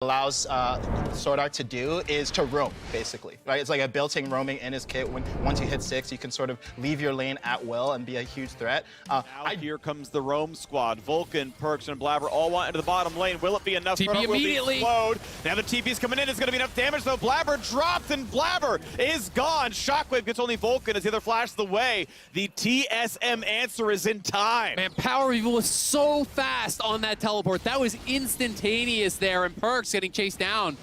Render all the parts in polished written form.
allows Sword Art to do is to roam, basically, right? It's like a built-in roaming in his kit. Once you hit 6, you can sort of leave your lane at will and be a huge threat. Here comes the roam squad. Vulcan, Perks, and Blabber all want into the bottom lane. Will it be enough? TP immediately. Now the TP's coming in. It's going to be enough damage, though. Blabber dropped, and Blabber is gone. Shockwave gets only Vulcan as the other flashes the way. The TSM answer is in time. Man, Power Evil was so fast on that teleport. That was instantaneous there, and Perks getting chased down.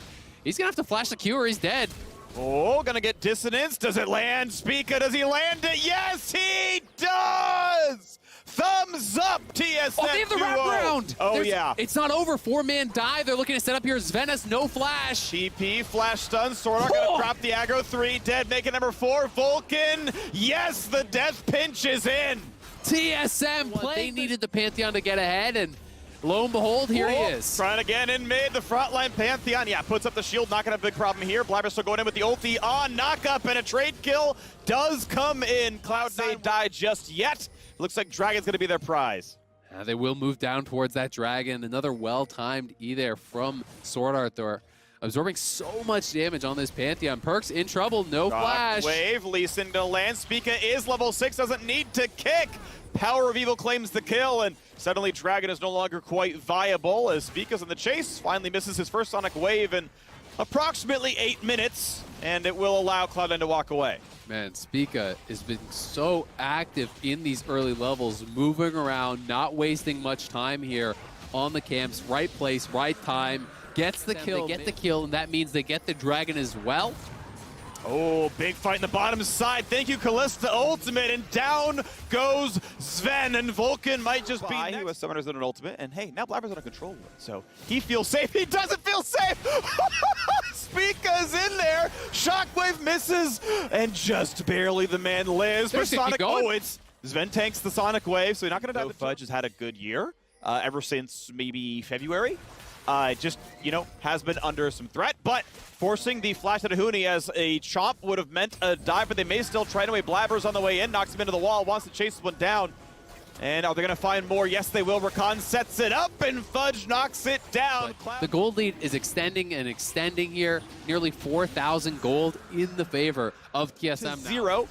He's gonna have to flash the Q or he's dead. Oh, gonna get dissonance. Does it land? Spica, does he land it? Yes, he does! Thumbs up, TSM. Oh, they have the wraparound. Oh, yeah. It's not over. 4-man dive. They're looking to set up here. Sven has no flash. TP, flash stun. Sword Art gonna drop the aggro. 3 dead, making number 4. Vulcan. Yes, the death pinch is in. TSM they needed the Pantheon to get ahead, and lo and behold, here he is. Trying again in mid, the frontline Pantheon. Yeah, puts up the shield, not gonna have a big problem here. Blabber still going in with the ulti on. Knock-up and a trade kill does come in. Cloud9 don't die just yet. Looks like Dragon's gonna be their prize. They will move down towards that Dragon. Another well-timed E there from Sword Art. They're absorbing so much damage on this Pantheon. Perks in trouble, no flash. Wave, Lee Sin gonna land. Spica is level 6, doesn't need to kick. Power of Evil claims the kill, and suddenly Dragon is no longer quite viable as Spica's in the chase. Finally misses his first Sonic Wave in approximately 8 minutes, and it will allow Cloud9 to walk away. Man, Spica has been so active in these early levels, moving around, not wasting much time here on the camps. Right place, right time, gets the kill. They get the kill, and that means they get the Dragon as well. Oh, big fight in the bottom side. Thank you, Callista ultimate, and down goes Sven, and Vulcan might just be next. He was summoners in an ultimate, and hey, now Blabber's on a control win, so he feels safe. He doesn't feel safe! Spica's in there. Shockwave misses, and just barely the man lives. For Sonic, it's Sven tanks the Sonic Wave, so he's not going to die. Fudge has had a good year ever since maybe February. Just, you know, has been under some threat, but forcing the flash at Ahuni as a chomp would have meant a dive, but they may still try away. Blabber's on the way in, knocks him into the wall, wants to chase one down. And are they going to find more? Yes, they will. Rakan sets it up, and Fudge knocks it down. The gold lead is extending and extending here. Nearly 4,000 gold in the favor of TSM. 0.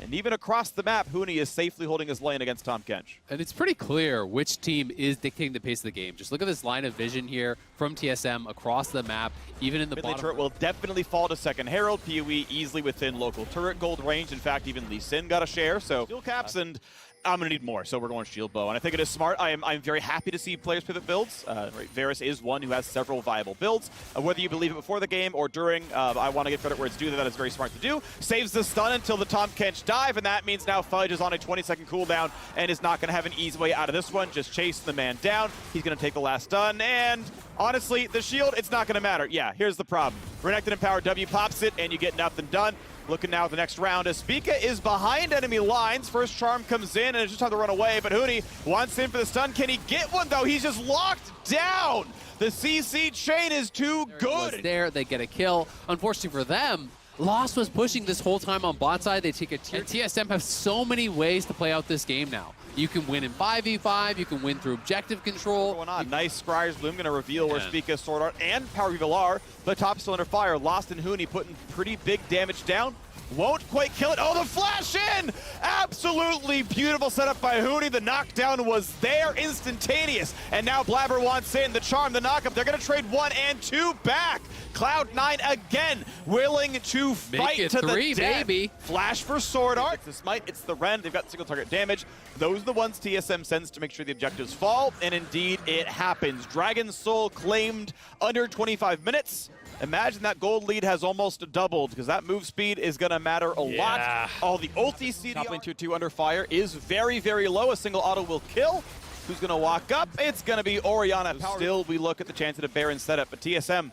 And even across the map, Huni is safely holding his lane against Tahm Kench. And it's pretty clear which team is dictating the pace of the game. Just look at this line of vision here from TSM across the map, even in the bottom. Turret will definitely fall to second Herald. PoE easily within local turret gold range. In fact, even Lee Sin got a share. So shield caps, and I'm going to need more, so we're going shield bow. And I think it is smart. I'm very happy to see players pivot builds. Right, Varus is one who has several viable builds. Whether you believe it before the game or during, I want to give credit where it's due. That is very smart to do. Saves the stun until the Tahm Kench dive, and that means now Fudge is on a 20-second cooldown and is not going to have an easy way out of this one. Just chase the man down. He's going to take the last stun, and honestly, the shield, it's not going to matter. Yeah, here's the problem. Renekton and Power W pops it, and you get nothing done. Looking now at the next round as Spica is behind enemy lines. First charm comes in, and it's just time to run away, but Huni wants in for the stun. Can he get one, though? He's just locked down. The CC chain is too good. There, they get a kill. Unfortunately for them, Lost was pushing this whole time on bot side. They take a tier. TSM have so many ways to play out this game now. You can win in 5v5, you can win through objective control. What's going on? Nice Scryer's Bloom going to reveal where Spica, Sword Art, and Power Evil are, but top still under fire. Lost and Huni putting pretty big damage down. Won't quite kill it. Oh, the flash in! Absolutely beautiful setup by Huni. The knockdown was there, instantaneous. And now Blabber wants in. The charm, the knockup. They're going to trade 1 and 2 back. Cloud9 again, willing to fight to the death. Baby. Flash for Sword Art. It's the smite, it's the Ren. They've got single target damage. Those are the ones TSM sends to make sure the objectives fall. And indeed, it happens. Dragon's Soul claimed under 25 minutes. Imagine that gold lead has almost doubled, because that move speed is going to matter a lot. All the ulti CDR. Top lane tier 2 under fire is very, very low. A single auto will kill. Who's going to walk up? It's going to be Orianna. Still, we look at the chance at a Baron setup, but TSM,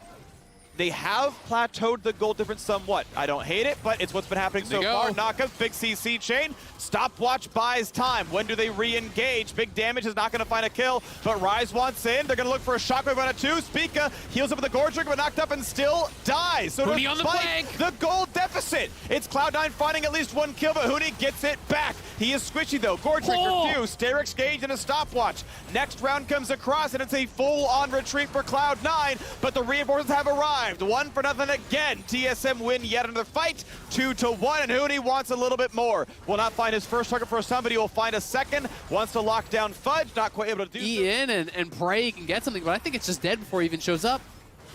They have plateaued the goal difference somewhat. I don't hate it, but it's what's been happening so far. Knockup, big CC chain. Stopwatch buys time. When do they re-engage? Big damage is not going to find a kill, but Rise wants in. They're going to look for a shockwave on a 2. Spica heals up with the Gore Trigger, but knocked up and still dies. So Huni on the flank. The goal deficit. It's Cloud9 finding at least 1 kill, but Huni gets it back. He is squishy though. Gore Trigger, Fuse, Derek's Gauge, and a stopwatch. Next round comes across, and it's a full-on retreat for Cloud9, but the reinforcements have arrived. 1-0 again. TSM win yet another fight, 2-1, and Huni wants a little bit more. Will not find his first target for a stun, but he will find a second. Wants to lock down Fudge, not quite able to do so. In and pray he can get something, but I think it's just dead before he even shows up.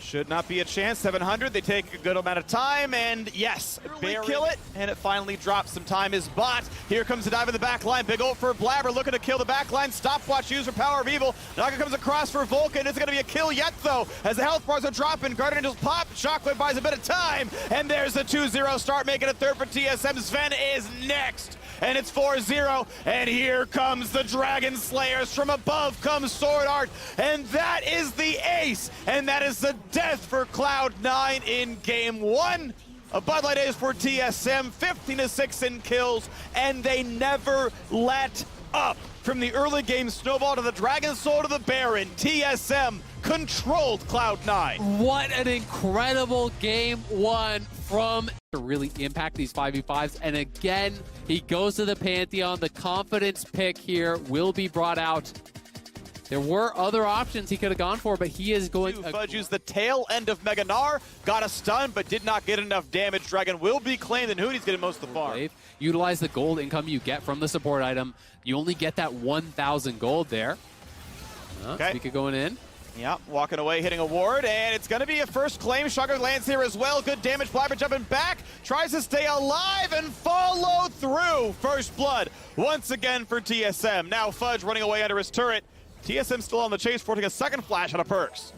Should not be a chance. 700. They take a good amount of time, and yes, barely kill it, and it finally drops. Some time is bought. Here comes the dive in the back line. Big ult for Blabber, looking to kill the back line. Stopwatch used for Power of Evil. Naga comes across for Vulcan. It's going to be a kill yet, though, as the health bars are dropping. Guardian Angels pop. Shockwave buys a bit of time, and there's the 2-0 start, making a third for TSM. Sven is next. And it's 4-0, and here comes the Dragon Slayers. From above comes Sword Art, and that is the ace, and that is the death for Cloud9 in Game 1. A Bud Light ace for TSM, 15-6 in kills, and they never let up. From the early game snowball to the Dragon Soul to the Baron, TSM controlled Cloud9. What an incredible Game 1 from to really impact these 5v5s. And again, he goes to the Pantheon. The confidence pick here will be brought out. There were other options he could have gone for, but he is going... Fudge used the tail end of Mega Gnar, got a stun, but did not get enough damage. Dragon will be claimed, and Huni's getting most of the farm. Utilize the gold income you get from the support item. You only get that 1,000 gold there. Okay. Spica going in. Yeah, walking away, hitting a ward, and it's going to be a first claim. Shocker lands here as well. Good damage. Blabber jumping back, tries to stay alive and follow through. First blood once again for TSM. Now Fudge running away under his turret. TSM still on the chase, forcing a second flash out of Perks.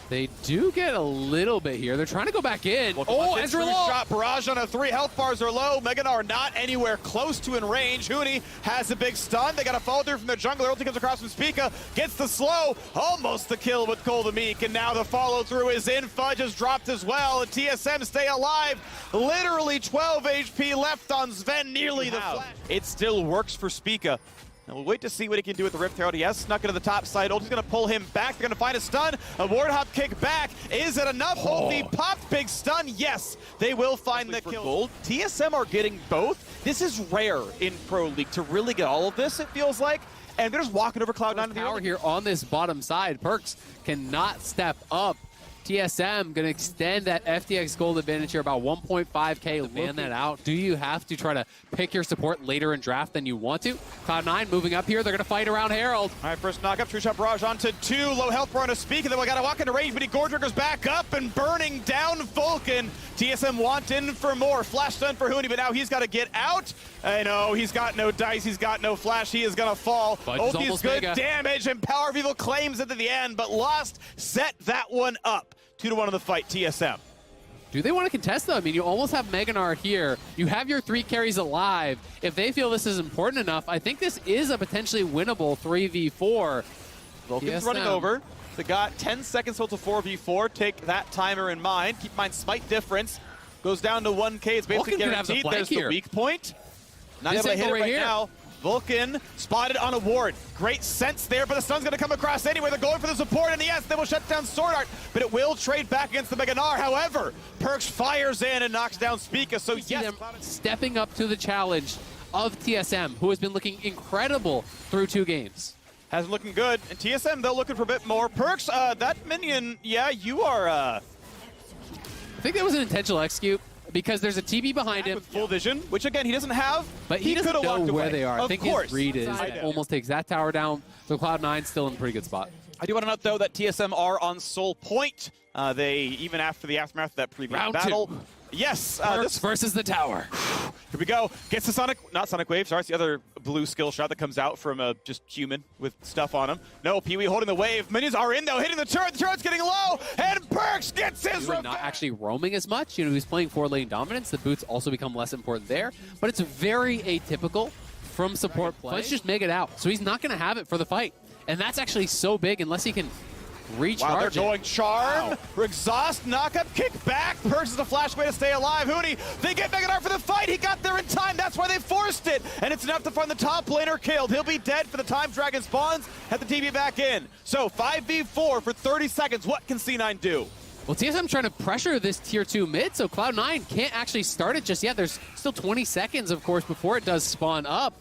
They do get a little bit here. They're trying to go back in. Oh, Ezra shot barrage on a 3. Health bars are low. Mega Gnar not anywhere close to in range. Huni has a big stun. They got a follow through from the jungler. Ulti comes across from Spica. Gets the slow. Almost the kill with Cole the Meek. And now the follow through is in. Fudge has dropped as well. And TSM stay alive. Literally 12 HP left on Sven. Nearly the flash. It still works for Spica. And we'll wait to see what he can do with the Rift Herald. He has snuck into the top side. Ulti's going to pull him back. They're going to find a stun. A ward hop kick back. Is it enough? Ulti popped. Big stun. Yes, they will find the kill. Gold. TSM are getting both. This is rare in Pro League to really get all of this, it feels like. And they're just walking over Cloud9 to the power here on this bottom side. Perks cannot step up. TSM going to extend that FTX gold advantage here, about 1.5k. Man that out. Do you have to try to pick your support later in draft than you want to? Cloud9 moving up here. They're going to fight around Herald. All right, first knock up. True shot barrage onto 2. Low health bar on a Speak, and then we got to walk into range, but he Gore Triggers back up and burning down Vulcan. TSM want in for more. Flash stun for Huni, but now he's got to get out. I know, he's got no dice. He's got no flash. He is going to fall. Ulti's good damage, and Power of Evil claims it at the end, but Lost set that one up. 2-1 in the fight, TSM. Do they want to contest, though? I mean, you almost have Mega Gnar here. You have your 3 carries alive. If they feel this is important enough, I think this is a potentially winnable 3v4. Vulcan's running over. They got 10 seconds till to 4v4. Take that timer in mind. Keep in mind, smite difference. Goes down to 1k. It's basically guaranteed. There's the weak point. Not able to hit it right now. Vulcan spotted on a ward. Great sense there, but the stun's going to come across anyway. They're going for the support, and yes, they will shut down Sword Art, but it will trade back against the Mega Gnar. However, Perks fires in and knocks down Spica, so yes. Them stepping up to the challenge of TSM, who has been looking incredible through 2 games. Has been looking good, and TSM, they're looking for a bit more. Perks, that minion, yeah, you are... I think that was an intentional execute. Because there's a TB behind him. With full vision, which again, he doesn't have. But he doesn't know where they are. I think his read is almost takes that tower down. So Cloud9 still in a pretty good spot. I do want to note, though, that TSM are on Soul Point. They, even after the aftermath of that previous battle. Yes. This versus the tower. Here we go. Gets the Sonic, not Sonic Wave, sorry, it's the other blue skill shot that comes out from just human with stuff on him. No, Pee-wee holding the wave. Minions are in, though, hitting the turret. The turret's getting low, and Perks gets his revenge. Not actually roaming as much. You know, he's playing 4-lane dominance. The boots also become less important there. But it's very atypical from support play. Let's just make it out. So he's not going to have it for the fight. And that's actually so big unless he can recharge Wow, they're it. going charm, exhaust, knock up, kick back. Perks is a flash way to stay alive. Huni, they get Megadar for the fight. He got there in time. That's why they forced it. And it's enough to find the top laner killed. He'll be dead for the time Dragon spawns. Have the TV back in. So 5v4 for 30 seconds. What can C9 do? Well, TSM trying to pressure this tier 2 mid, so Cloud9 can't actually start it just yet. There's still 20 seconds, of course, before it does spawn up.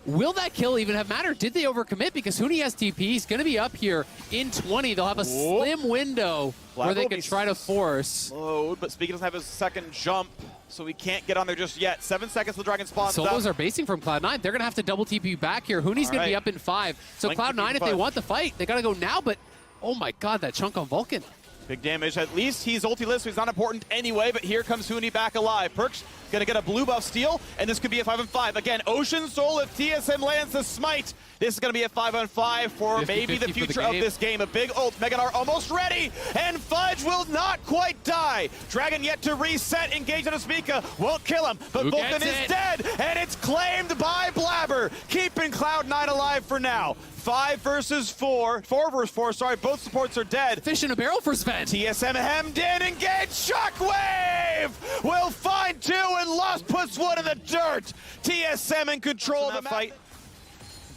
Will that kill even have mattered? Did they overcommit? Because Huni has TP. He's going to be up here in 20. They'll have a slim window where they can try to force. Load, but Speaker doesn't have his second jump, so he can't get on there just yet. 7 seconds till Dragon spawns up. Solos are basing from Cloud9. They're going to have to double TP back here. Huni's going to be up in 5. So Cloud9, if they want the fight, they got to go now. But, oh my god, that chunk on Vulcan. Big damage. At least he's ulti-less, so he's not important anyway, but here comes Huni back alive. Perks gonna get a blue buff steal, and this could be a 5-on-5. Again, Ocean Soul, if TSM lands the smite, this is gonna be a 5-on-5 for 50, maybe the 50 future of this game. A big ult, Megadar almost ready, and Fudge will not quite die. Dragon yet to reset, engage on a Spica, won't kill him, but Vulcan is dead, and it's claimed by Blabber, keeping Cloud9 alive for now. 5 versus 4, 4 versus 4, sorry, both supports are dead. Fish in a barrel for Sven. TSM hemmed in, engage, Shockwave! Will find 2 and Lost puts 1 in the dirt. TSM in control of the fight.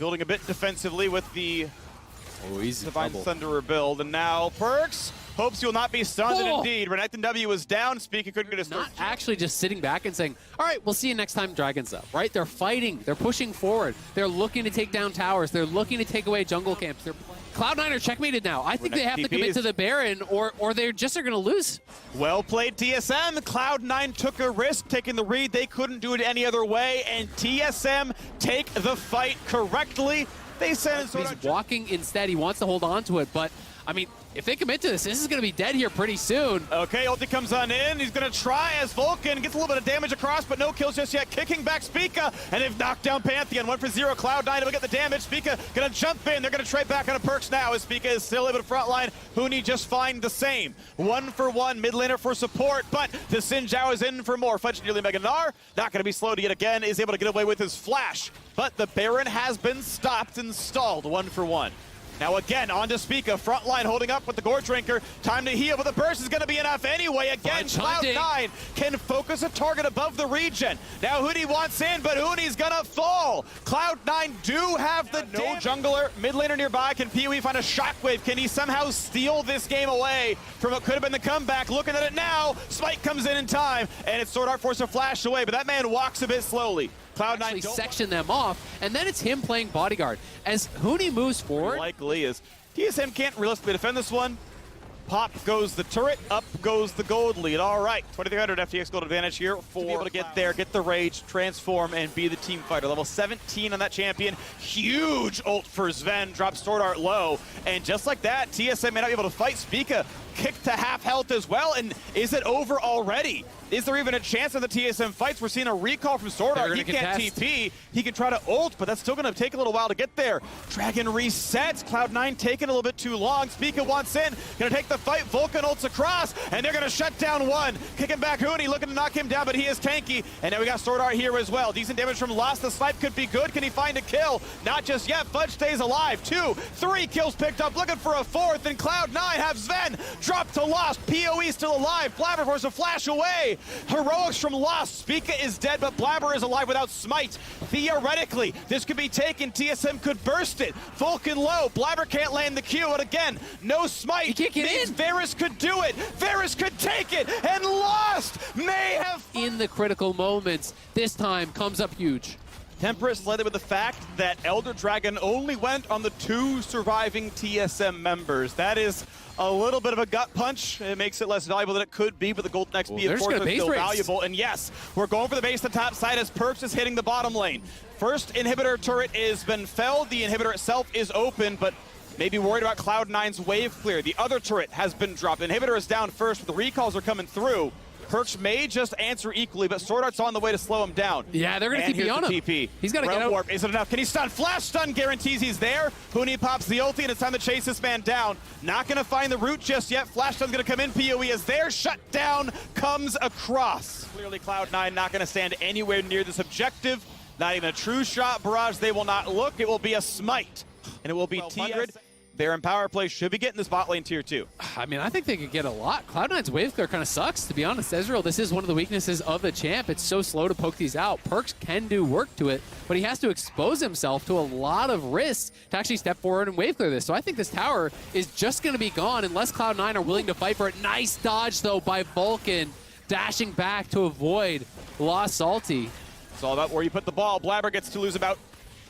Building a bit defensively with the Divine Thunderer build, and now Perks hopes he will not be stunned, and indeed, Renekton W is down. Speaking couldn't get a start. Not actually just sitting back and saying, all right, we'll see you next time Dragon's up, right? They're fighting. They're pushing forward. They're looking to take down towers. They're looking to take away jungle camps. Cloud9 are checkmated now. I think they have to commit to the Baron, or they just are going to lose. Well played, TSM. Cloud9 took a risk taking the read. They couldn't do it any other way, and TSM take the fight correctly. They send He's walking instead. He wants to hold on to it, but I mean, if they commit to this is going to be dead here pretty soon. Okay, ulti comes on in. He's going to try as Vulcan gets a little bit of damage across, but no kills just yet. Kicking back Spica, and they've knocked down Pantheon. 1 for 0. Cloud9 will get the damage. Spica going to jump in. They're going to trade back on a Perks now as Spica is still able to frontline. Huni just find the same. 1 for 1. Mid laner for support, but the Xin Zhao is in for more. Fudge nearly Meganar. Not going to be slowed yet again. Is able to get away with his flash, but the Baron has been stopped and stalled. 1 for 1. Now again, on to Spica, frontline holding up with the Gore Drinker. Time to heal, but the burst is going to be enough anyway. Again, Cloud9 can focus a target above the region. Now Huni wants in, but Huni's going to fall. Cloud9 do have the no jungler. Mid laner nearby. Can PoE find a Shockwave? Can he somehow steal this game away from what could have been the comeback? Looking at it now, Smite comes in time, and it's Sword Art forced to flash away, but that man walks a bit slowly. Cloud9 section them off, and then it's him playing bodyguard. As Huni moves forward, likely is TSM can't realistically defend this one. Pop goes the turret, up goes the gold lead. All right, 2300 FTX gold advantage here for to be able to get there, get the rage, transform, and be the team fighter. Level 17 on that champion. Huge ult for Sven, drops Sword Art low, and just like that, TSM may not be able to fight. Spica kicked to half health as well, and is it over already? Is there even a chance of the TSM fights? We're seeing a recall from Sword Art. He can't TP. He can try to ult, but that's still going to take a little while to get there. Dragon resets. Cloud9 taking a little bit too long. Spica wants in. Going to take the fight. Vulcan ults across, and they're going to shut down one. Kicking back Huni, looking to knock him down, but he is tanky. And now we got Sword Art here as well. Decent damage from Lost. The snipe could be good. Can he find a kill? Not just yet. Fudge stays alive. 2, 3 kills picked up. Looking for a 4th, and Cloud9 have Sven drop to Lost. PoE still alive. Blabber forces a flash away. Heroics from Lost. Spica is dead, but Blabber is alive without Smite. Theoretically, this could be taken. TSM could burst it. Vulcan low. Blabber can't land the Q, and again, no Smite. He can't get in. Varus could do it. Varus could take it, and Lost may have... In the critical moments, this time comes up huge. Temperate slightly with the fact that Elder Dragon only went on the 2 surviving TSM members. That is a little bit of a gut punch. It makes it less valuable than it could be, but the Golden XP, of course, is still valuable. And yes, we're going for the base to top side as Perks is hitting the bottom lane. First inhibitor turret has been felled. The inhibitor itself is open, but maybe worried about Cloud9's wave clear. The other turret has been dropped. Inhibitor is down first, but the recalls are coming through. Perks may just answer equally, but Sword Art's on the way to slow him down. Yeah, they're going to keep on him. TP. He's got to get out. Warp. Is it enough? Can he stun? Flash stun guarantees he's there. Huni pops the ulti, and it's time to chase this man down. Not going to find the root just yet. Flash stun's going to come in. PoE is there. Shut down comes across. Clearly Cloud9 not going to stand anywhere near this objective. Not even a true shot barrage. They will not look. It will be a smite, and it will be TSM. Their Empower play should be getting this bot lane tier 2. I mean, I think they could get a lot. Cloud9's wave clear kind of sucks, to be honest. Ezreal, this is one of the weaknesses of the champ. It's so slow to poke these out. Perks can do work to it, but he has to expose himself to a lot of risks to actually step forward and wave clear this. So I think this tower is just going to be gone unless Cloud9 are willing to fight for it. Nice dodge, though, by Vulcan, dashing back to avoid Lost Salty. It's all about where you put the ball. Blabber gets to lose about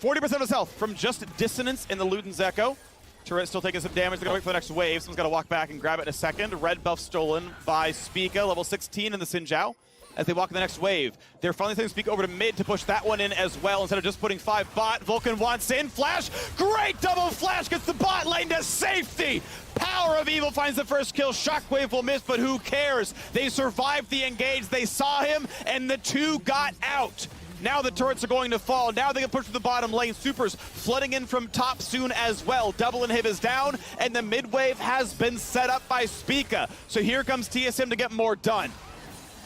40% of his health from just dissonance in the Luden's Echo. Turret still taking some damage. They're going to wait for the next wave. Someone's got to walk back and grab it in a second. Red buff stolen by Spica, level 16 in the Xin Zhao. As they walk in the next wave, they're finally taking Spica over to mid to push that one in as well instead of just putting 5 bot. Vulcan wants in. Flash. Great double flash. Gets the bot lane to safety. Power of Evil finds the first kill. Shockwave will miss, but who cares? They survived the engage. They saw him, and the 2 got out. Now the turrets are going to fall. Now they can push to the bottom lane. Supers flooding in from top soon as well. Double inhib is down, and the mid wave has been set up by Spica. So here comes TSM to get more done.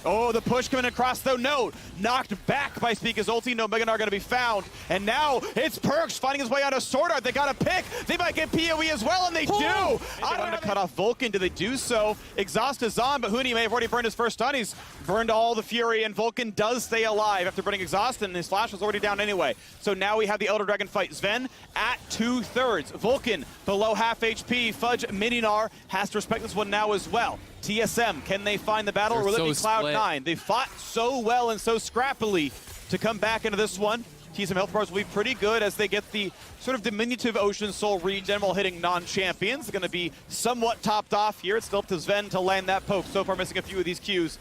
Oh, the push coming across, though. No, knocked back by Spica's ulti. No Meganar going to be found. And now it's Perks finding his way out of Sword Art. They got a pick. They might get PoE as well, and they do. I don't want to cut off Vulcan. Do they do so? Exhaust is on, but Huni may have already burned his first stun. He's burned all the Fury, and Vulcan does stay alive after burning Exhaust, and his flash was already down anyway. So now we have the Elder Dragon fight. Sven at 2/3. Vulcan below half HP. Fudge Mininar has to respect this one now as well. TSM, can they find the battle, or will it be Cloud9? They fought so well and so scrappily to come back into this one. TSM health bars will be pretty good as they get the sort of diminutive Ocean Soul regen while hitting non-champions. They're going to be somewhat topped off here. It's still up to Sven to land that poke. So far missing a few of these Qs.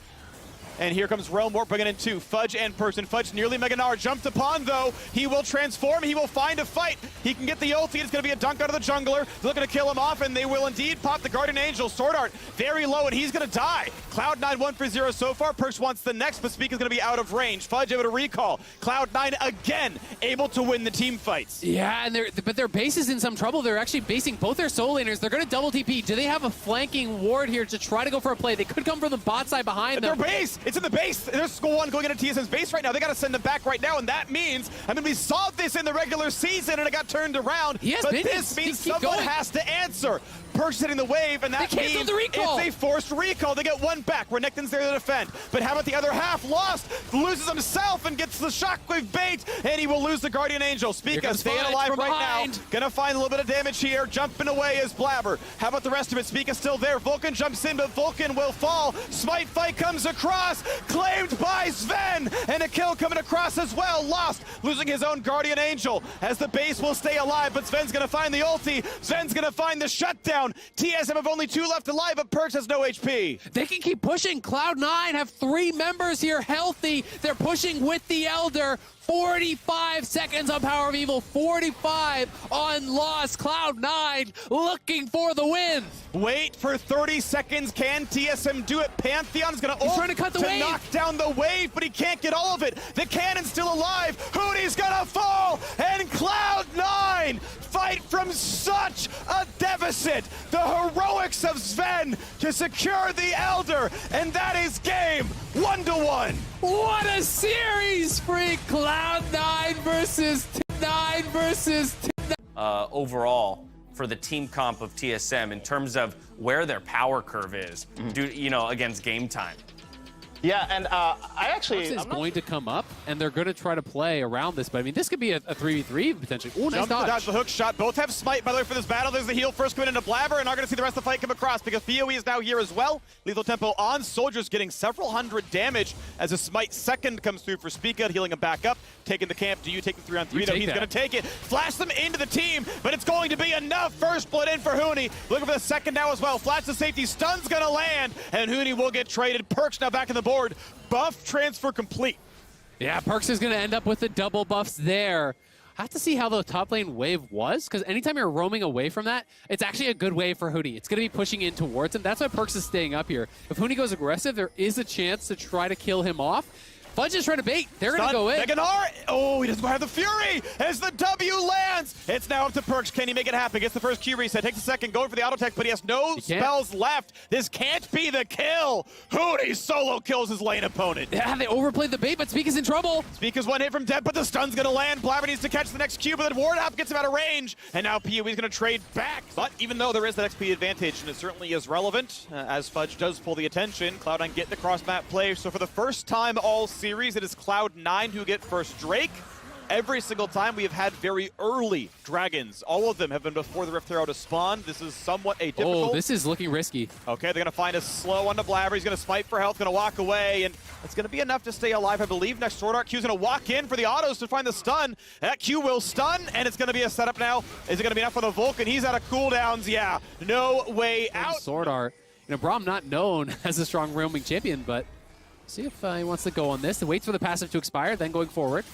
And here comes Realm Warp bringing in 2. Fudge and Person. Fudge nearly Meganar jumped upon, though. He will transform. He will find a fight. He can get the ulti. It's going to be a dunk out of the jungler. They're looking to kill him off, and they will indeed pop the Guardian Angel. Sword Art very low, and he's going to die. Cloud9 1 for 0 so far. Perks wants the next, but Spica's going to be out of range. Fudge able to recall. Cloud9 again able to win the team fights. Yeah, and but their base is in some trouble. They're actually basing both their soul laners. They're going to double TP. Do they have a flanking ward here to try to go for a play? They could come from the bot side behind them. Their base! It's in the base! There's one going into TSM's base right now. They got to send them back right now, and that means, I mean, we saw this in the regular season, and it got turned around. But this means someone has to answer. Perks hitting the wave, and that means it's a forced recall. They get one back. Renekton's there to defend. But how about the other half? Lost, loses himself, and gets the Shockwave bait, and he will lose the Guardian Angel. Spica staying alive right now. Gonna find a little bit of damage here. Jumping away is Blabber. How about the rest of it? Spica's still there. Vulcan jumps in, but Vulcan will fall. Smite fight comes across. Claimed by Sven, and a kill coming across as well. Lost, losing his own Guardian Angel, as the base will stay alive, but Sven's gonna find the ulti. Sven's gonna find the shutdown. TSM have only 2 left alive, but Perks has no HP. They can keep pushing. Cloud9 have 3 members here healthy. They're pushing with the Elder. 45 seconds on Power of Evil, 45 on Lost. Cloud9 looking for the win. Wait for 30 seconds. Can TSM do it? Pantheon's gonna ult trying to cut the wave. Knock down the wave, but he can't get all of it. The cannon's still alive. Hootie's gonna fall, and Cloud9 fight from such a deficit. The heroics of Sven to secure the Elder, and that is game 1-1. What a series, freak! Cloud9 versus 9 versus 9. Overall, for the team comp of TSM, in terms of where their power curve is, against game time. Yeah, and I actually... Is going to come up, and they're going to try to play around this, but I mean, this could be a 3v3 potentially. Ooh, nice dodge. The hook shot. Both have Smite, by the way, for this battle. There's the heal first coming into Blabber, and not going to see the rest of the fight come across because PoE is now here as well. Lethal tempo on. Soldiers getting several hundred damage as a Smite second comes through for Spica, healing him back up, taking the camp. Do you take the 3-on-3? Though he's going to take it. Flash them into the team, but it's going to be enough. First blood in for Huni. Looking for the second now as well. Flash to safety. Stun's going to land, and Huni will get traded. Perks now back on the board. Buff transfer complete. Yeah, Perks is going to end up with the double buffs there. I have to see how the top lane wave was, because anytime you're roaming away from that, it's actually a good wave for Huni. It's going to be pushing in towards him. That's why Perks is staying up here. If Huni goes aggressive, there is a chance to try to kill him off. Fudge is trying to bait. They're going to go in. Meganar, oh, he doesn't have the Fury as the W lands. It's now up to Perks. Can he make it happen? Gets the first Q reset, takes a second, going for the auto tech, but he has no spells left. This can't be the kill. Hootie solo kills his lane opponent. Yeah, they overplayed the bait, but Speak is in trouble. Speak is one hit from dead, but the stun's going to land. Blabber needs to catch the next Q, but then Ward Up gets him out of range, and now PUE is going to trade back. But even though there is that XP advantage, and it certainly is relevant, as Fudge does pull the attention, Cloud9 get the cross-map play. So for the first time all series, it is Cloud9 who get first Drake. Every single time we have had very early dragons. All of them have been before the Rift Hero to spawn. This is somewhat atypical. Oh, this is looking risky. Okay, they're going to find a slow on the Blabber. He's going to smite for health, going to walk away, and it's going to be enough to stay alive, I believe. Next Sword Art Q's going to walk in for the autos to find the stun. That Q will stun, and it's going to be a setup now. Is it going to be enough for the Vulcan? He's out of cooldowns. Yeah, no way out. Sword Art. You know, Braum not known as a strong roaming champion, but see if he wants to go on this. He waits for the passive to expire, then going forward.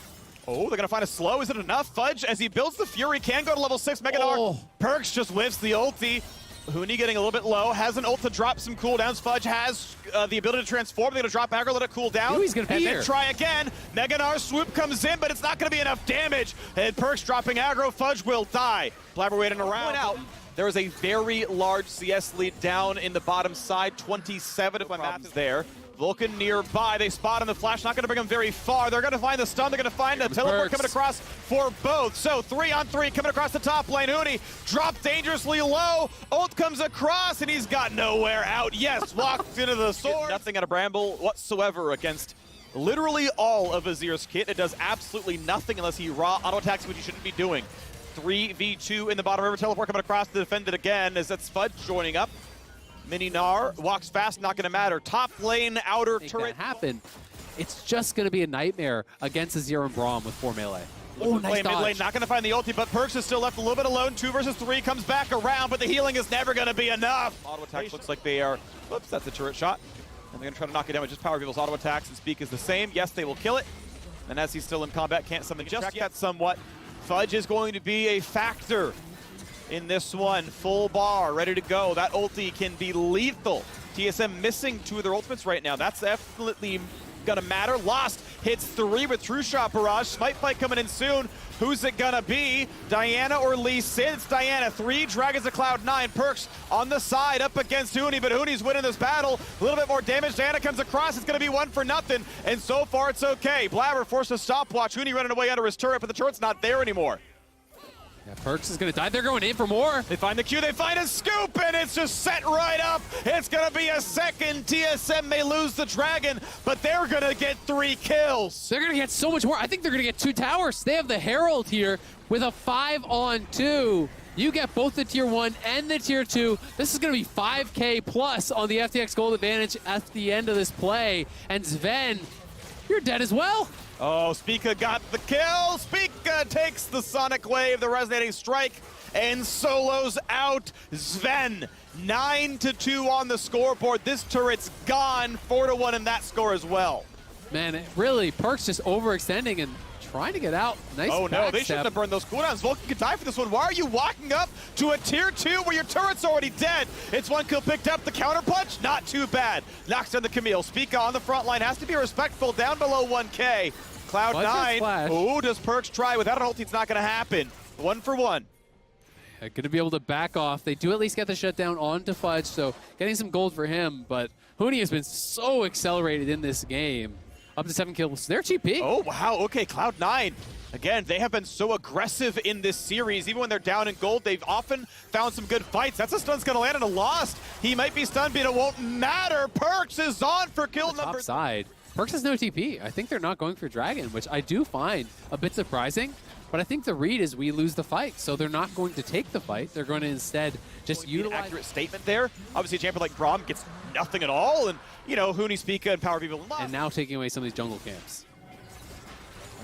Oh, they're going to find a slow. Is it enough? Fudge, as he builds the Fury, can go to level 6. Meganar. Oh. Perks just whiffs the ulti. Huni getting a little bit low. Has an ult to drop some cooldowns. Fudge has the ability to transform. They're going to drop aggro, let it cool down. Ooh, he's going to be here. And then try again. Meganar's swoop comes in, but it's not going to be enough damage. And Perks dropping aggro. Fudge will die. Blabber waiting around. Out. There is a very large CS lead down in the bottom side. 27 if my math is there. Vulcan nearby. They spot him. The flash not going to bring him very far. They're going to find the stun. They're going to find a teleport coming across for both. So 3-on-3 coming across the top lane. Huni dropped dangerously low. Ult comes across and he's got nowhere out. Yes, walked into the sword. Nothing out of Bramble whatsoever against literally all of Azir's kit. It does absolutely nothing unless he raw auto attacks, which he shouldn't be doing. 3v2 in the bottom river. Teleport coming across to defend it again as that's Fudge joining up. Mini Gnar walks fast, not going to matter. Top lane, outer turret. Happen. It's just going to be a nightmare against Azir and Braum with 4 melee. Oh, nice dodge. Mid lane, not going to find the ulti, but Perks is still left a little bit alone. 2 versus 3 comes back around, but the healing is never going to be enough. Auto attacks looks like they are. Whoops, that's a turret shot. And they're going to try to knock it down with just Power People's auto attacks, and Speak is the same. Yes, they will kill it. And as he's still in combat, can't summon just yet somewhat. Fudge is going to be a factor in this one. Full bar, ready to go. That ulti can be lethal. TSM missing 2 of their ultimates right now. That's definitely gonna matter. Lost hits 3 with True Shot Barrage. Smite fight coming in soon. Who's it gonna be? Diana or Lee Sin? It's Diana. 3 Dragons of Cloud9. Perks on the side up against Huni, but Huni's winning this battle. A little bit more damage. Diana comes across. It's gonna be 1 for nothing, and so far it's okay. Blabber forced a stopwatch. Huni running away under his turret, but the turret's not there anymore. Yeah, Perks is going to die. They're going in for more. They find the Q, they find a scoop, and it's just set right up. It's going to be a second. TSM may lose the Dragon, but they're going to get 3 kills. They're going to get so much more. I think they're going to get 2 towers. They have the Herald here with a 5-on-2. You get both the Tier 1 and the Tier 2. This is going to be 5K plus on the FTX Gold advantage at the end of this play. And Sven, you're dead as well. Oh, Spica got the kill. Spica takes the Sonic Wave, the Resonating Strike, and solos out Sven. 9-2 on the scoreboard. This turret's gone. 4-1 in that score as well. Man, really, Perks just overextending and trying to get out. Nice. Oh no, they shouldn't have burned those cooldowns. Vulcan could die for this one. Why are you walking up to a Tier 2 where your turret's already dead? It's 1 kill picked up. The counter punch, not too bad. Knocks down the Camille. Spica on the front line has to be respectful. Down below 1K. Cloud9. Oh, does Perks try? Without an ulti, it's not going to happen. 1 for 1. Going to be able to back off. They do at least get the shutdown onto Fudge, so getting some gold for him. But Huni has been so accelerated in this game. Up to 7 kills. They're GP. Oh, wow. Okay, Cloud9. Again, they have been so aggressive in this series. Even when they're down in gold, they've often found some good fights. That's a stun's going to land on a Lost. He might be stunned, but it won't matter. Perks is on for kill number... Top side. Perks has no TP. I think they're not going for Dragon, which I do find a bit surprising. But I think the read is we lose the fight, so they're not going to take the fight. They're going to instead just utilize... An accurate statement there. Obviously, a champion like Braum gets nothing at all, and, you know, Huni, Spica, and Power People. And now taking away some of these jungle camps.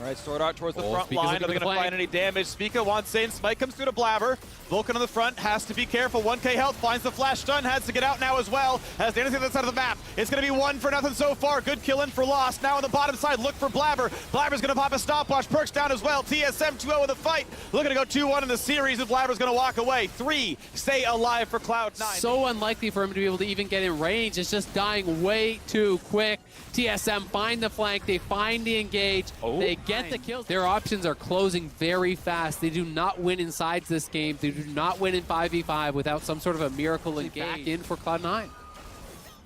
All right, Sword Art towards the front Spica's line. looking Are they for the going to find flank. any damage? Spica wants in. Smite comes through to Blabber. Vulcan on the front has to be careful. 1k health, finds the flash stun, has to get out now as well. Has the other side of the map. It's going to be 1-0 so far. Good kill in for Lost. Now on the bottom side, look for Blabber. Blabber's going to pop a stopwatch. Perks down as well. TSM 2-0 in the fight. Looking to go 2-1 in the series, and Blabber's going to walk away. 3 stay alive for Cloud9. So unlikely for him to be able to even get in range. It's just dying way too quick. TSM find the flank, they find the engage, they get the kills. Their options are closing very fast. They do not win inside this game. They do not win in 5v5 without some sort of a miracle engage. Back in for Cloud9.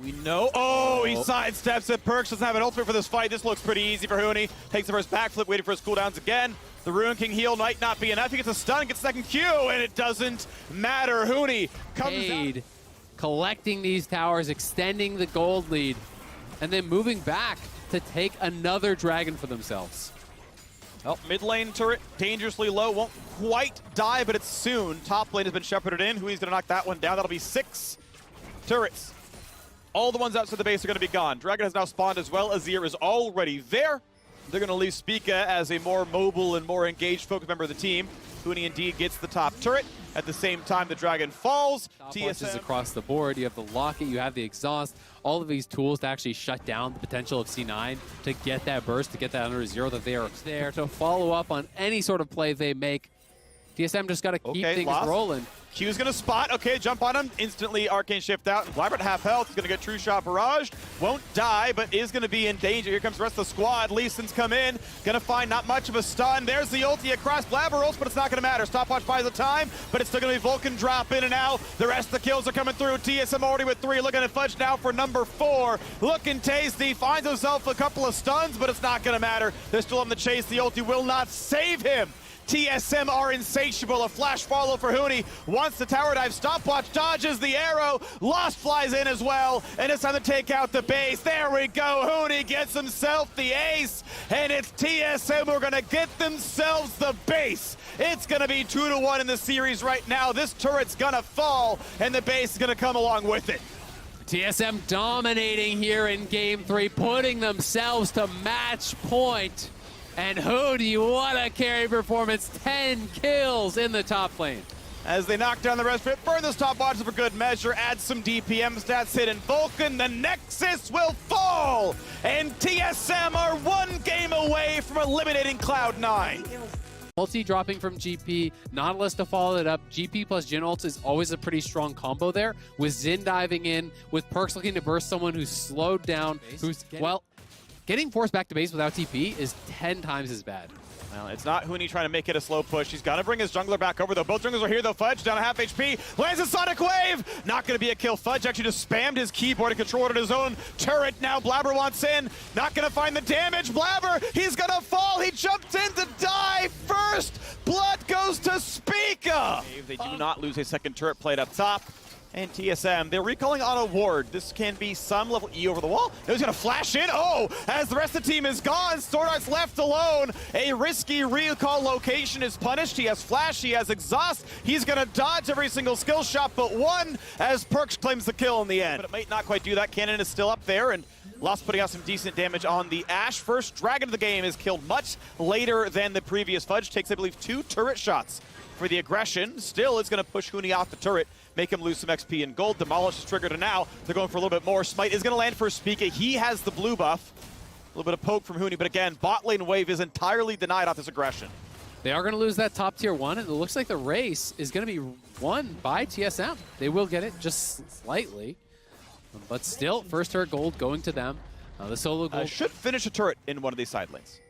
We know. Oh, he sidesteps it. Perks doesn't have an ultimate for this fight. This looks pretty easy for Huni. Takes the first backflip, waiting for his cooldowns again. The Ruin King heal might not be enough. He gets a stun, gets second Q, and it doesn't matter. Huni comes out. Collecting these towers, extending the gold lead, and then moving back to take another dragon for themselves. Well, mid lane turret dangerously low. Won't quite die, but it's soon. Top lane has been shepherded in. Huni's going to knock that one down. That'll be 6 turrets. All the ones outside the base are going to be gone. Dragon has now spawned as well. Azir is already there. They're going to leave Spica as a more mobile and more engaged focused member of the team. Huni indeed gets the top turret. At the same time, the dragon falls. TSM across the board. You have the locket, you have the exhaust, all of these tools to actually shut down the potential of C9 to get that burst, to get that under 0 that they are there to follow up on any sort of play they make. TSM just got to keep things rolling. Q's going to spot. Okay, jump on him. Instantly Arcane Shift out. And Blabber at half health. He's going to get True Shot barraged. Won't die, but is going to be in danger. Here comes the rest of the squad. Lee Sin's come in. Going to find not much of a stun. There's the ulti across Blabber ults, but it's not going to matter. Stopwatch buys the time, but it's still going to be Vulcan drop in and out. The rest of the kills are coming through. TSM already with 3. Looking at Fudge now for number 4. Looking tasty. Finds himself a couple of stuns, but it's not going to matter. They're still on the chase. The ulti will not save him. TSM are insatiable. A flash follow for Huni. Wants the tower dive. Stopwatch dodges the arrow. Lost flies in as well. And it's time to take out the base. There we go. Huni gets himself the ace. And it's TSM who are going to get themselves the base. It's going to be 2-1 in the series right now. This turret's going to fall, and the base is going to come along with it. TSM dominating here in Game 3, putting themselves to match point. And who do you want a carry performance? 10 kills in the top lane. As they knock down the rest of it, burn the stopwatch for good measure, add some DPM stats, hit in Vulcan, the Nexus will fall! And TSM are 1 game away from eliminating Cloud9. Ulti dropping from GP, Nautilus to follow it up. GP plus Jhin ults is always a pretty strong combo there, with Xin diving in, with Perks looking to burst someone who's slowed down, who's, well, getting forced back to base without TP is 10 times as bad. Well, it's not Huni trying to make it a slow push. He's got to bring his jungler back over, though. Both junglers are here, though. Fudge down to half HP. Lands a Sonic Wave. Not going to be a kill. Fudge actually just spammed his keyboard and controlled his own turret. Now Blabber wants in. Not going to find the damage. Blabber, he's going to fall. He jumped in to die first. Blood goes to Spica. They do not lose a second turret plate up top. And TSM, they're recalling on a ward. This can be some level E over the wall. No, he's gonna flash in. Oh, as the rest of the team is gone, Sword Art's left alone. A risky recall location is punished. He has flash, he has exhaust. He's gonna dodge every single skill shot but one as Perks claims the kill in the end. But it might not quite do that. Cannon is still up there, and Lost putting out some decent damage on the Ashe. First dragon of the game is killed much later than the previous. Fudge takes, I believe, 2 turret shots for the aggression. Still, it's gonna push Huni off the turret, make him lose some XP and gold. Demolish is triggered, and now they're going for a little bit more. Smite is going to land for Spica. He has the blue buff. A little bit of poke from Huni, but again, bot lane wave is entirely denied off this aggression. They are going to lose that top tier 1, and it looks like the race is going to be won by TSM. They will get it just slightly, but still, first turret gold going to them. The solo gold Should finish a turret in one of these side lanes.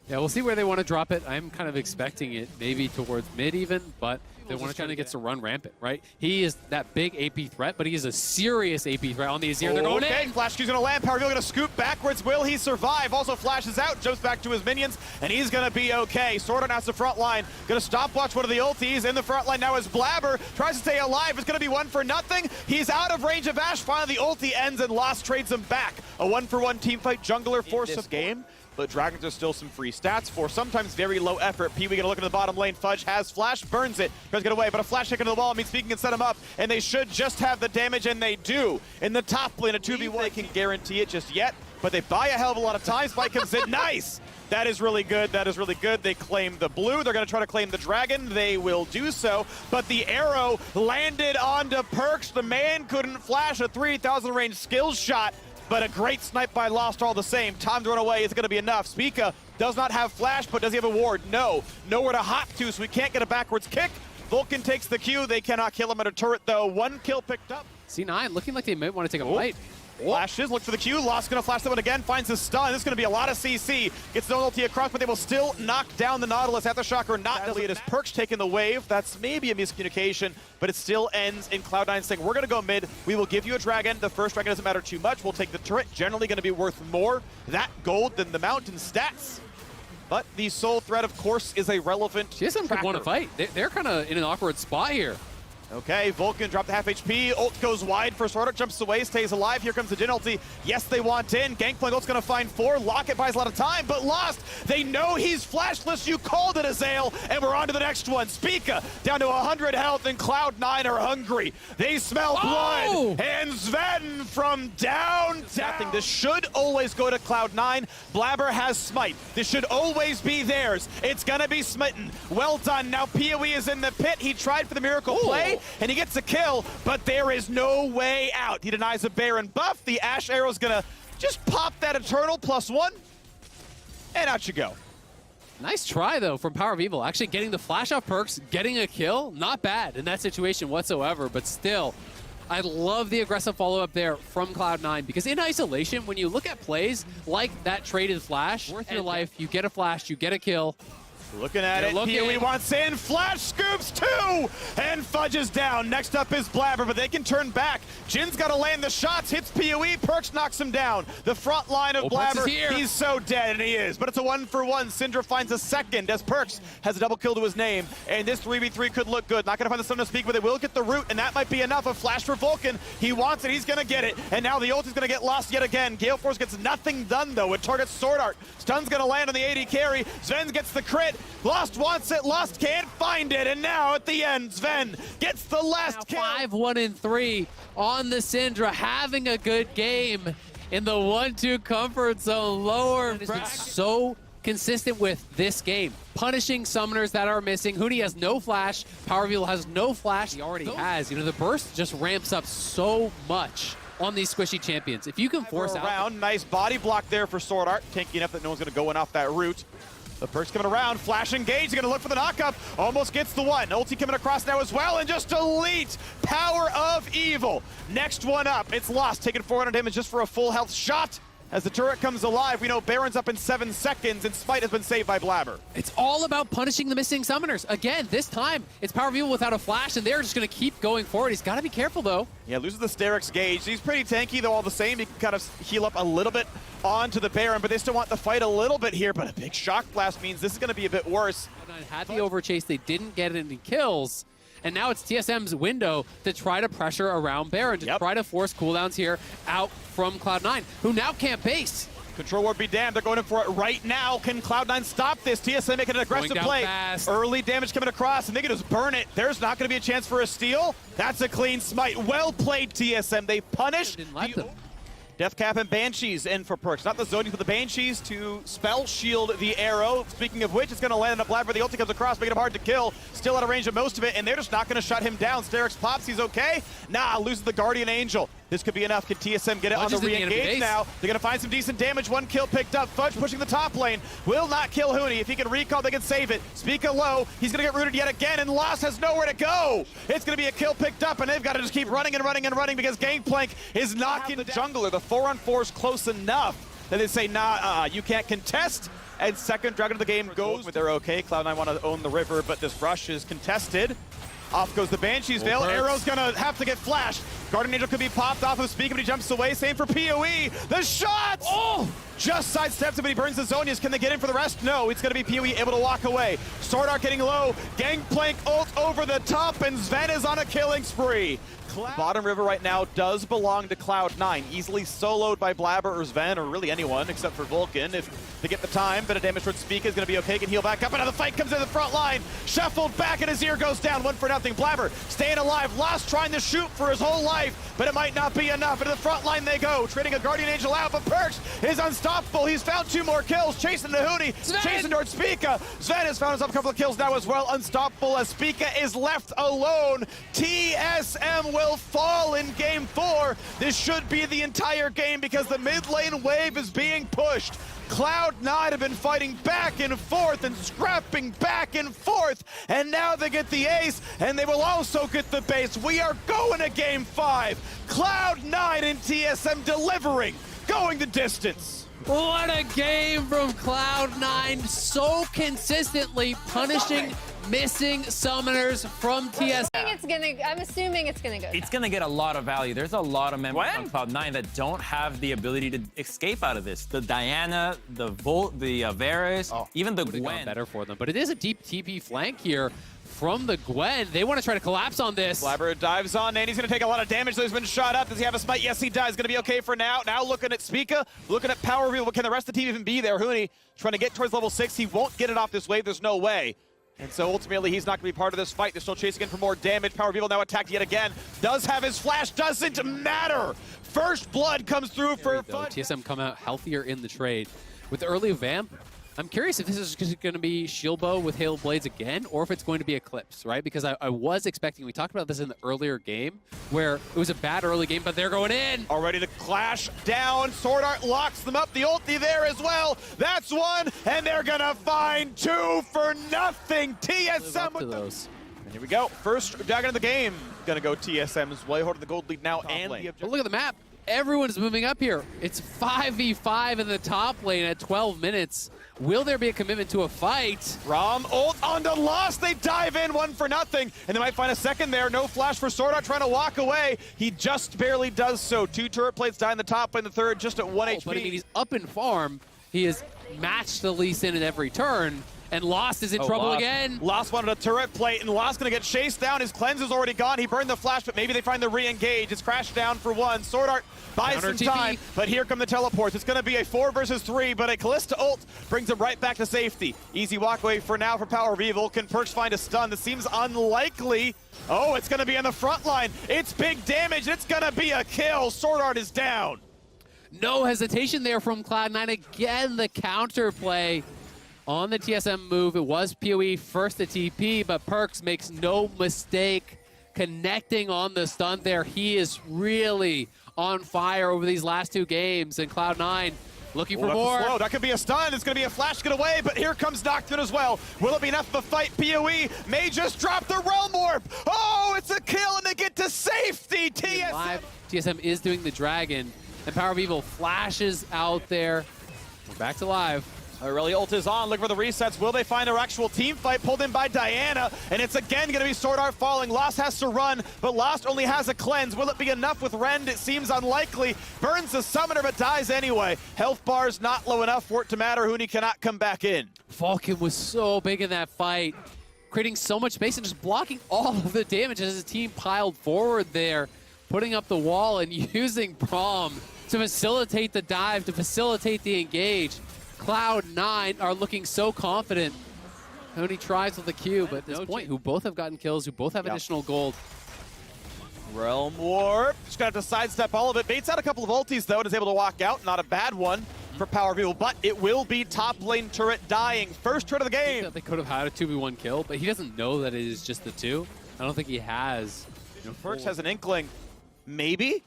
Yeah, we'll see where they want to drop it. I'm kind of expecting it maybe towards mid even, but they want to kind of get to run rampant, right? He is that big AP threat, but he is a serious AP threat on the Azir. They're going in. Flash Q's going to land. Power going to scoop backwards. Will he survive? Also flashes out, jumps back to his minions, and he's going to be okay. Sword Art out the front line. Going to stopwatch one of the ultis. In the front line now is Blabber. Tries to stay alive. It's going to be 1-0. He's out of range of Ashe. Finally, the ulti ends, and Lost trades him back. A 1-for-1 team fight. Jungler force of game. but Dragons are still some free stats for sometimes very low effort. Pee-wee gonna look into the bottom lane. Fudge has flash, burns it, tries to get away, but a flash kick into the wall means Speaking can set him up, and they should just have the damage, and they do. In the top lane, a 2v1, they can guarantee it just yet, but they buy a hell of a lot of time. Spike comes in, nice! That is really good, that is really good. They claim the blue, they're gonna try to claim the dragon. They will do so, but the arrow landed onto Perks. The man couldn't flash a 3,000 range skill shot, but a great snipe by Lost all the same. Time to run away is gonna be enough. Spica does not have flash, but does he have a ward? No, nowhere to hop to, so we can't get a backwards kick. Vulcan takes the Q, they cannot kill him at a turret though. 1 kill picked up. C9 looking like they might want to take a fight. Flashes, look for the Q. Lost gonna flash that one again, finds the stun. This is gonna be a lot of CC. Gets no ulti across, but they will still knock down the Nautilus. Aftershocker not deleted. Perks taking the wave. That's maybe a miscommunication, but it still ends in Cloud9 saying, we're gonna go mid. We will give you a dragon. The first dragon doesn't matter too much. We'll take the turret. Generally gonna be worth more that gold than the mountain stats. But the soul threat, of course, is a relevant TSM could want to fight. They're kind of in an awkward spot here. Okay, Vulcan dropped the half HP. Ult goes wide. First order jumps away, stays alive. Here comes the Jin ulti. Yes, they want in. Gangplank ult's gonna find 4. Locket buys a lot of time, but Lost. They know he's flashless. You called it, Azael, and we're on to the next one. Spica down to 100 health, and Cloud9 are hungry. They smell blood. And Sven from down. This should always go to Cloud9. Blabber has smite. This should always be theirs. It's gonna be smitten. Well done. Now Pee-wee is in the pit. He tried for the miracle play, and he gets a kill, but there is no way out. He denies a Baron buff. The Ash Arrow's gonna just pop that Eternal +1, and out you go. Nice try, though, from Power of Evil. Actually getting the flash off Perks, getting a kill, not bad in that situation whatsoever, but still, I love the aggressive follow-up there from Cloud9, because in isolation, when you look at plays like that traded flash, worth your life, you get a flash, you get a kill. Looking at it, Pee-wee wants in, flash scoops 2, and Fudge is down. Next up is Blabber, but they can turn back. Jin's got to land the shots, hits Pee-wee, Perks knocks him down. The front line of Blabber, he's so dead, and he is. But it's a 1-for-1. Syndra finds a second as Perks has a double kill to his name, and this 3v3 could look good. Not going to find the stun to speak, but they will get the root, and that might be enough. A flash for Vulcan. He wants it, he's going to get it, and now the ult is going to get lost yet again. Gale Force gets nothing done, though. It targets Sword Art. Stun's going to land on the AD carry. Sven gets the crit. Lost wants it, Lost can't find it, and now at the end, Sven gets the last kill. 5-1-3 on the Syndra, having a good game in the 1-2 comfort zone. Lower been so consistent with this game, punishing summoners that are missing. Huni has no flash, Power of Evil has no flash. He already has. You know, the burst just ramps up so much on these squishy champions. If you can force around, nice body block there for Sword Art, tanky enough that no one's going to go in off that route. The Perks coming around, flash engage, they're gonna look for the knockup, almost gets the one. Ulti coming across now as well, and just elite Power of Evil. Next one up, it's Lost, taking 400 damage just for a full health shot. As the turret comes alive, we know Baron's up in 7 seconds, and Smite has been saved by Blabber. It's all about punishing the missing summoners. Again, this time, it's Power of Evil without a flash, and they're just gonna keep going forward. He's gotta be careful, though. Yeah, loses the Sterix gauge. He's pretty tanky, though, all the same. He can kind of heal up a little bit onto the Baron, but they still want the fight a little bit here, but a big shock blast means this is gonna be a bit worse. Had the overchase, they didn't get any kills, and now it's TSM's window to try to pressure around Baron, to try to force cooldowns here out from Cloud9, who now can't base. Control ward be damned, they're going in for it right now. Can Cloud9 stop this? TSM making an aggressive play. Fast. Early damage coming across, and they can just burn it. There's not going to be a chance for a steal. That's a clean smite. Well played, TSM. They punish the Death Cap and Banshees in for Perks. Not the Zodiacs, but the Banshees to spell shield the arrow. Speaking of which, it's going to land on a Blabber. The ulti comes across, making him hard to kill. Still out of range of most of it, and they're just not going to shut him down. Sterix pops, he's okay. Nah, loses the Guardian Angel. This could be enough. Can TSM get it on the re-engage now? They're going to find some decent damage. 1 kill picked up. Fudge pushing the top lane. Will not kill Huni. If he can recall, they can save it. Spica low. He's going to get rooted yet again, and Lost has nowhere to go. It's going to be a kill picked up, and they've got to just keep running and running and running because Gangplank is knocking the jungler. The 4-on-4 is close enough that they say, nah, you can't contest. And second dragon of the game goes. They're okay. Cloud9 want to own the river, but this rush is contested. Off goes the Banshee's Veil. Arrow's gonna have to get flashed. Guardian Angel could be popped off of Speaker, but he jumps away. Same for PoE. The shot! Oh! Just sidesteps it, but he burns the Zonias. Can they get in for the rest? No, it's gonna be PoE able to walk away. Sword Art getting low. Gangplank ult over the top, and Sven is on a killing spree. Bottom river right now does belong to Cloud9, easily soloed by Blabber or Sven, or really anyone except for Vulcan if they get the time. But a damage towards Spica is going to be okay. Can heal back up. Another fight comes in the front line. Shuffled back and his ear goes down. 1-0. Blabber staying alive. Lost trying to shoot for his whole life, but it might not be enough. Into the front line they go. Trading a Guardian Angel out, but Perks is unstoppable. He's found 2 more kills. Chasing the Huni. Chasing towards Spica. Sven has found himself a couple of kills now as well. Unstoppable as Spica is left alone. TSM will fall in game 4. This should be the entire game because the mid lane wave is being pushed. Cloud9 have been fighting back and forth and scrapping back and forth, and now they get the ace, and they will also get the base. We are going to game 5. Cloud9 and TSM delivering, going the distance. What a game from Cloud9, so consistently punishing missing summoners from TSM. I'm assuming it's gonna go. It's gonna get a lot of value. There's a lot of members on Cloud9 that don't have the ability to escape out of this. The Diana, the Volt, the Varus, even the Gwen. Better for them, but it is a deep TP flank here from the Gwen. They want to try to collapse on this. Blabber dives on, and he's going to take a lot of damage, so he's been shot up. Does he have a smite? Yes, he does. Going to be okay for now. Now looking at Spica, looking at power reveal. Can the rest of the team even be there? Huni trying to get towards level 6. He won't get it off this wave. There's no way. And so ultimately, he's not going to be part of this fight. They're still chasing in for more damage. Power Reveal now attacked yet again. Does have his flash. Doesn't matter. First blood comes through for fun. TSM come out healthier in the trade. With the early Vamp, I'm curious if this is going to be Shield Bow with Hail Blades again, or if it's going to be Eclipse, right? Because I was expecting, we talked about this in the earlier game, where it was a bad early game, but they're going in. Already to clash down. Sword Art locks them up. The ulti there as well. That's one, and they're going to find 2 for nothing. TSM with those. And here we go. First dragon of the game. Going to go TSM's way, holding the gold lead now. And but look at the map. Everyone's moving up here. It's 5v5 in the top lane at 12 minutes. Will there be a commitment to a fight? Rom ult onto Lost. They dive in 1 for nothing. And they might find a second there. No flash for Sword Art trying to walk away. He just barely does so. 2 turret plates die in the top lane, the third just at 1 HP. But I mean, he's up in farm. He has matched the Lee Sin in every turn. And Lost is in trouble again. Lost wanted a turret plate, and Lost gonna get chased down. His cleanse is already gone. He burned the flash, but maybe they find the re-engage. It's crashed down for 1. Sword Art buys some time, but here come the teleports. It's gonna be a 4 versus 3, but a Callista ult brings him right back to safety. Easy walkway for now for Power Reveal. Can Perks find a stun? This seems unlikely. Oh, it's gonna be on the front line. It's big damage. It's gonna be a kill. Sword Art is down. No hesitation there from Cloud9. Again, the counterplay on the TSM move. It was PoE first to TP, but Perks makes no mistake connecting on the stun there. He is really on fire over these last 2 games, and Cloud9 looking for more. Slow. That could be a stun. It's going to be a flash get away, but here comes Nocturne as well. Will it be enough of a fight? PoE may just drop the Realm Warp. Oh, it's a kill, and they get to safety. TSM is doing the dragon, and Power of Evil flashes out there. We're back to live. Really, ult is on. Look for the resets. Will they find their actual team fight? Pulled in by Diana, and it's again going to be Sword Art falling. Lost has to run, but Lost only has a cleanse. Will it be enough with Rend? It seems unlikely. Burns the summoner, but dies anyway. Health bar's not low enough for it to matter. Huni cannot come back in. Vulcan was so big in that fight, creating so much space and just blocking all of the damage as his team piled forward there, putting up the wall and using Prom to facilitate the dive, to facilitate the engage. Cloud9 are looking so confident. Tony tries with the Q, but at this point, who both have gotten kills, who both have additional gold. Realm Warp. Just got to sidestep all of it. Baits out a couple of ultis, though, and is able to walk out. Not a bad one for Power Reveal, but it will be top lane turret dying. First turret of the game. They could have had a 2v1 kill, but he doesn't know that it is just the 2. I don't think he has. Perks has an inkling. Maybe?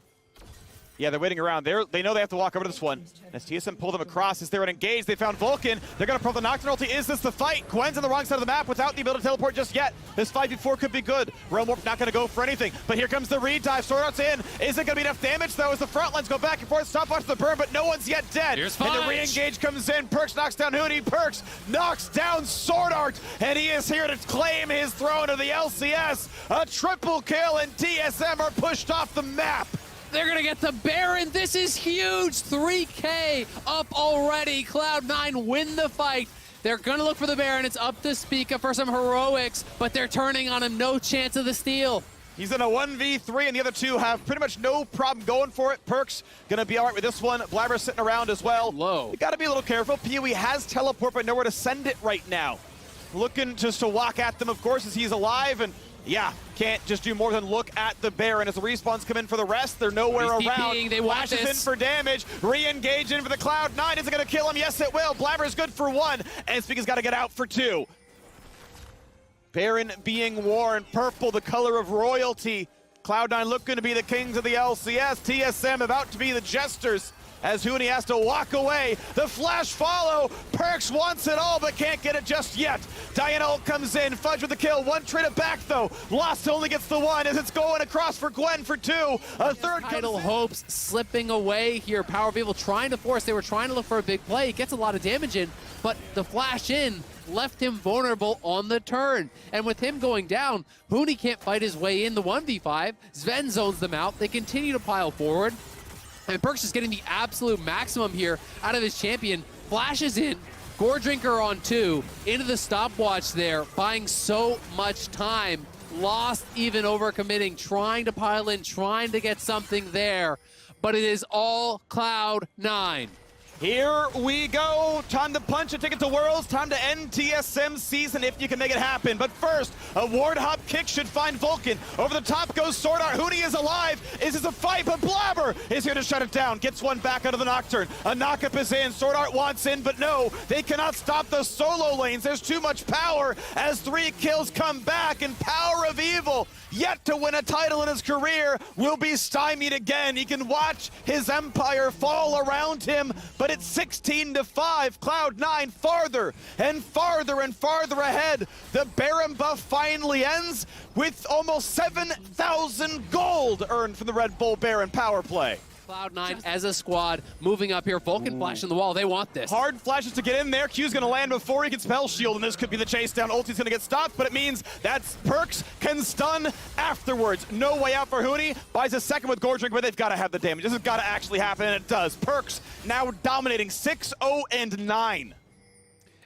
Yeah, they're waiting around. They know they have to walk over to this one. As TSM pull them across, is there an engage? They found Vulcan. They're going to pull the Nocturne ulti. Is this the fight? Gwen's on the wrong side of the map without the ability to teleport just yet. This 5v4 could be good. Realm Warp not going to go for anything. But here comes the re-dive. Sword Art's in. Is it going to be enough damage, though, as the front lines go back and forth? Stopwatch the burn, but no one's yet dead. Here's and the re-engage comes in. Perks knocks down Huni. Perks knocks down Sword Art. And he is here to claim his throne of the LCS. A triple kill, and TSM are pushed off the map. They're going to get the Baron. This is huge. 3K up already. Cloud9 win the fight. They're going to look for the Baron. It's up to Spica for some heroics, but they're turning on him. No chance of the steal. He's in a 1v3, and the other two have pretty much no problem going for it. Perk's gonna be all right with this one. Blabber's sitting around as well. Low. You gotta be a little careful. Pierde has teleport, but nowhere to send it right now. Looking just to walk at them, of course, as he's alive, and yeah, can't just do more than look at the Baron. As the respawns come in for the rest, they're nowhere around. They want Flashes this. in for damage, re-engage in for the Cloud9. Is it gonna kill him? Yes, it will. Blabber's good for 1, and Speaker's gotta get out for 2. Baron being worn, purple, the color of royalty. Cloud9 looking to be the kings of the LCS. TSM about to be the jesters as Huni has to walk away. The flash follow. Perks wants it all, but can't get it just yet. Diana ult comes in. Fudge with the kill. One trade it back, though. Lost only gets the 1 as it's going across for Gwen for 2. A third Title hopes slipping away here. Power of Evil trying to force. They were trying to look for a big play. He gets a lot of damage in, but the flash in left him vulnerable on the turn. And with him going down, Huni can't fight his way in the 1v5. Sven zones them out. They continue to pile forward. And Perks is getting the absolute maximum here out of his champion. Flashes in, Gore Drinker on 2, into the stopwatch there, buying so much time. Lost even overcommitting, trying to pile in, trying to get something there. But it is all Cloud9. Here we go. Time to punch a ticket to Worlds. Time to end TSM's season if you can make it happen. But first, a ward hop kick should find Vulcan. Over the top goes Sword Art. Huni is alive. Is this a fight? But Blabber is here to shut it down. Gets one back out of the Nocturne. A knockup is in. Sword Art wants in, but no. They cannot stop the solo lanes. There's too much power as 3 kills come back. And Power of Evil, yet to win a title in his career, will be stymied again. He can watch his empire fall around him, but it's 16-5. Cloud9 farther and farther and farther ahead. The Baron buff finally ends with almost 7,000 gold earned from the Red Bull Baron power play. Cloud9 as a squad moving up here. Vulcan flash in the wall. They want this. Hard flashes to get in there. Q's going to land before he can spell shield, and this could be the chase down. Ulti's going to get stopped, but it means that's Perks can stun afterwards. No way out for Huni. Buys a second with Gore Drink, but they've got to have the damage. This has got to actually happen, and it does. Perks now dominating 6-0-9.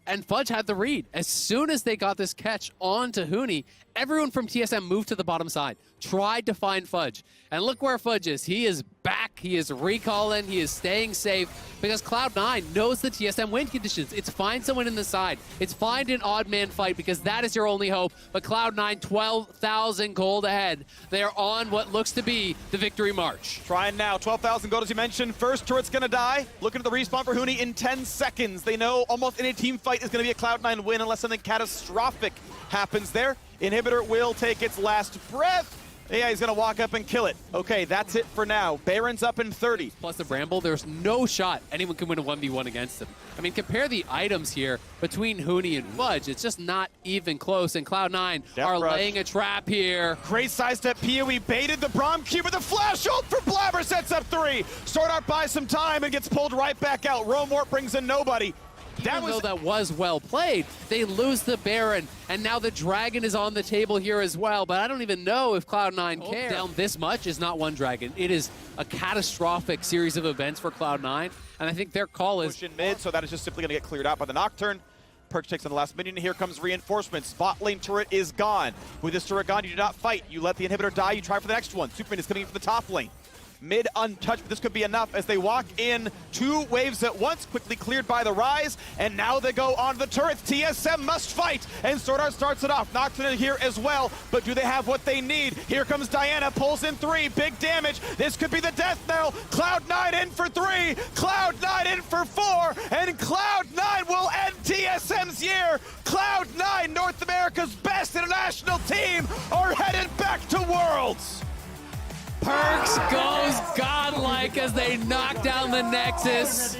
And Fudge had the read. As soon as they got this catch onto Huni, everyone from TSM moved to the bottom side, tried to find Fudge. And look where Fudge is. He is back. He is recalling. He is staying safe because Cloud9 knows the TSM win conditions. It's find someone in the side. It's find an odd man fight because that is your only hope. But Cloud9, 12,000 gold ahead. They are on what looks to be the victory march. Trying now, 12,000 gold as you mentioned. First turret's gonna die. Looking at the respawn for Huni in 10 seconds. They know almost any team fight is gonna be a Cloud9 win unless something catastrophic happens there. Inhibitor will take its last breath. Yeah, he's gonna walk up and kill it. Okay, that's it for now. Baron's up in 30. Plus the Bramble, there's no shot anyone can win a 1v1 against him. I mean, compare the items here between Huni and Fudge. It's just not even close, and Cloud9 are laying a trap here. Great sidestep. Pierde baited the Braum Cube with a flash ult for Blabber, sets up 3. Sword Art buys some time and gets pulled right back out. Roam Warp brings in nobody. Though that was well played, they lose the Baron, and now the Dragon is on the table here as well, but I don't even know if Cloud9 cares. Down this much is not one Dragon. It is a catastrophic series of events for Cloud9, and I think their call is... Push in mid, so that is just simply going to get cleared out by the Nocturne. Perks takes on the last minion, and here comes reinforcements. Bot lane turret is gone. With this turret gone, you do not fight. You let the inhibitor die, you try for the next one. Superman is coming in from the top lane. Mid untouched, but this could be enough as they walk in 2 waves at once, quickly cleared by the Rise, and now they go onto the turrets. TSM must fight, and Sword Art starts it off. Nocturne here as well, but do they have what they need? Here comes Diana, pulls in 3, big damage. This could be the death knell. Cloud9 in for 3, Cloud9 in for 4, and Cloud9 will end TSM's year. Cloud9, North America's best international team, are headed back to Worlds. Perks goes godlike as they knock down the Nexus.